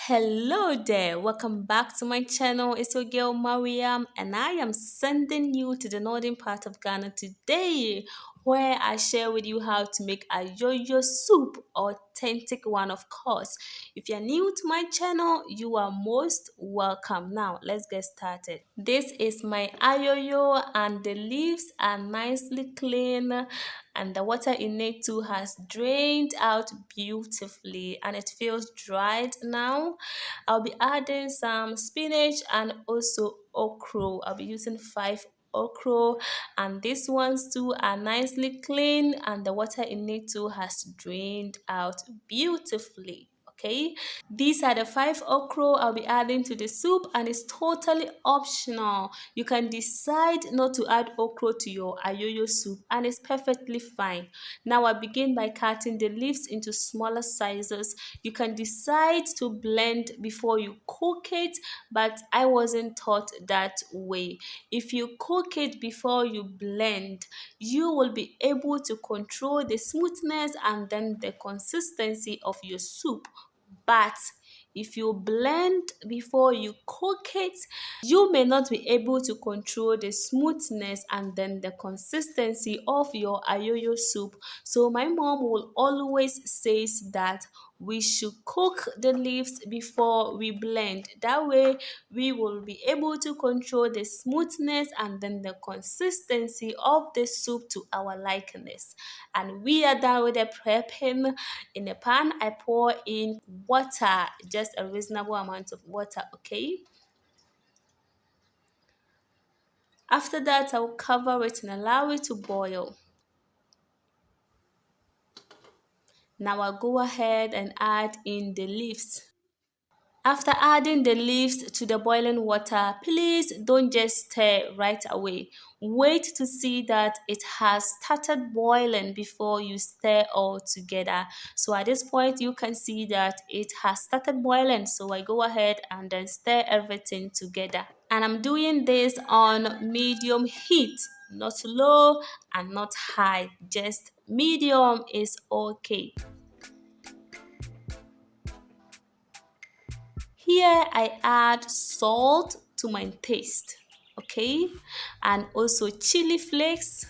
Hello there, welcome back to my channel. It's your girl Mariam, and I am sending you to the northern part of Ghana today, where I share with you how to make a yo-yo soup, authentic one, of course. If you're new to my channel, you are most welcome. Now, let's get started. This is my ayoyo, and the leaves are nicely clean, and the water in it too has drained out beautifully, and it feels dried now. I'll be adding some spinach and also okro. I'll be using 5 okro, and these ones too are nicely clean, and the water in it too has drained out beautifully. Okay, these are the 5 okro I'll be adding to the soup, and it's totally optional. You can decide not to add okro to your ayoyo soup, and it's perfectly fine. Now I begin by cutting the leaves into smaller sizes. You can decide to blend before you cook it, but I wasn't taught that way. If you cook it before you blend, you will be able to control the smoothness and then the consistency of your soup. But if you blend before you cook it, you may not be able to control the smoothness and then the consistency of your ayoyo soup. So my mom will always says that we should cook the leaves before we blend. That way we will be able to control the smoothness and then the consistency of the soup to our likeness. And we are done with the prepping. In a pan, I pour in water, just a reasonable amount of water, okay? After that, I'll cover it and allow it to boil. Now I'll go ahead and add in the leaves. After adding the leaves to the boiling water, please don't just stir right away. Wait to see that it has started boiling before you stir all together. So at this point, you can see that it has started boiling. So I go ahead and then stir everything together. And I'm doing this on medium heat, not low and not high. Just medium is okay. Here I add salt to my taste, okay, and also chili flakes,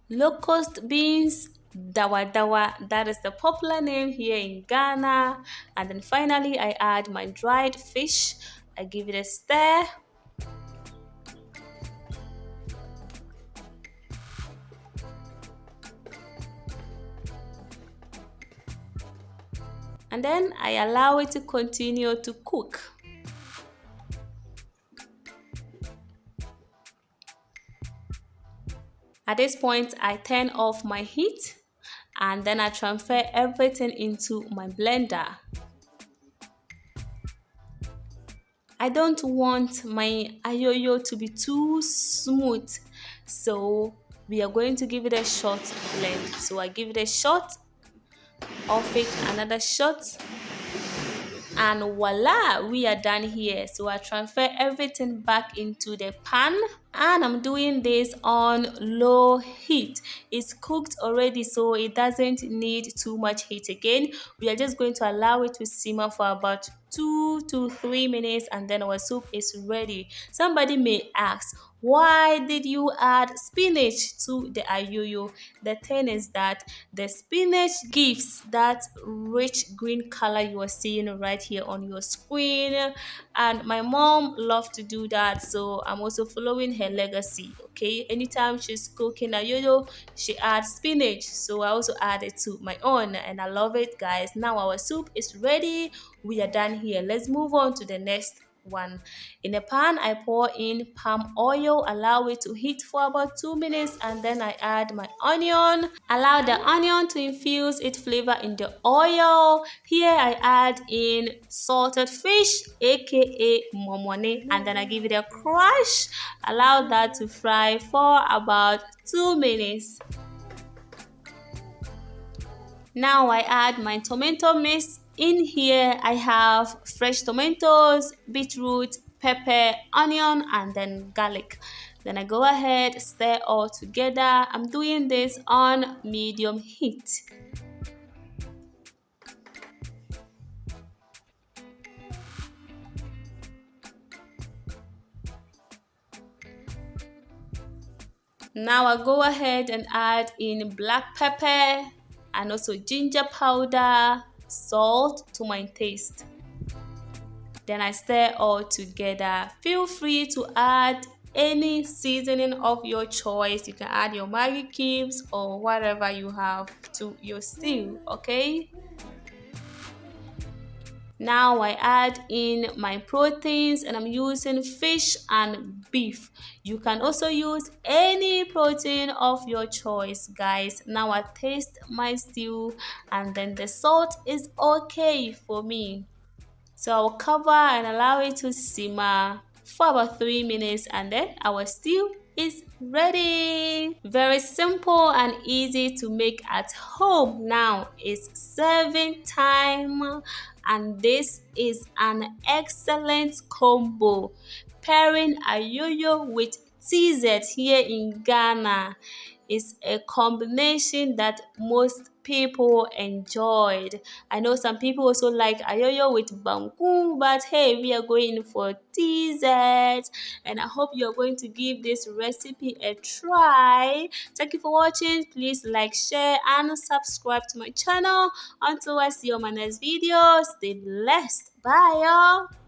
locust beans, dawa dawa, that is the popular name here in Ghana, and then finally I add my dried fish. I give it a stir. And then I allow it to continue to cook. At this point, I turn off my heat and then I transfer everything into my blender. I don't want my ayoyo to be too smooth, so we are going to give it a short blend. So I give it a shot, off it, another shot, and voila, we are done here. So I transfer everything back into the pan, and I'm doing this on low heat. It's cooked already, so it doesn't need too much heat again. We are just going to allow it to simmer for about 2 to 3 minutes, and then our soup is ready. Somebody may ask, why did you add spinach to the ayoyo? The thing is that the spinach gives that rich green color you are seeing right here on your screen, and my mom loved to do that, so I'm also following her legacy. Okay, anytime she's cooking ayoyo, she adds spinach, so I also added to my own, and I love it, guys. Now our soup is ready. We are done here. Let's move on to the next one. In a pan, I pour in palm oil, allow it to heat for about 2 minutes, and then I add my onion. Allow the onion to infuse its flavor in the oil. Here I add in salted fish, aka momone, and then I give it a crush. Allow that to fry for about 2 minutes. Now I add my tomato mix. In here I have fresh tomatoes, beetroot, pepper, onion, and then garlic. Then I go ahead, stir all together. I'm doing this on medium heat. Now I go ahead and add in black pepper and also ginger powder, salt to my taste. Then I stir all together. Feel free to add any seasoning of your choice. You can add your Maggi cubes or whatever you have to your stew, okay? Now I add in my proteins and I'm using fish and beef. You can also use any protein of your choice, guys. Now I taste my stew and then the salt is okay for me. So I'll cover and allow it to simmer for about 3 minutes and then our stew is ready. Very simple and easy to make at home. Now it's serving time and this is an excellent combo. Pairing ayoyo with TZ here in Ghana is a combination that most people enjoyed. I know some people also like ayoyo with banku, but hey, we are going for desserts, and I hope you're going to give this recipe a try. Thank you for watching. Please like, share, and subscribe to my channel. Until I see you on my next video, stay blessed. Bye, y'all.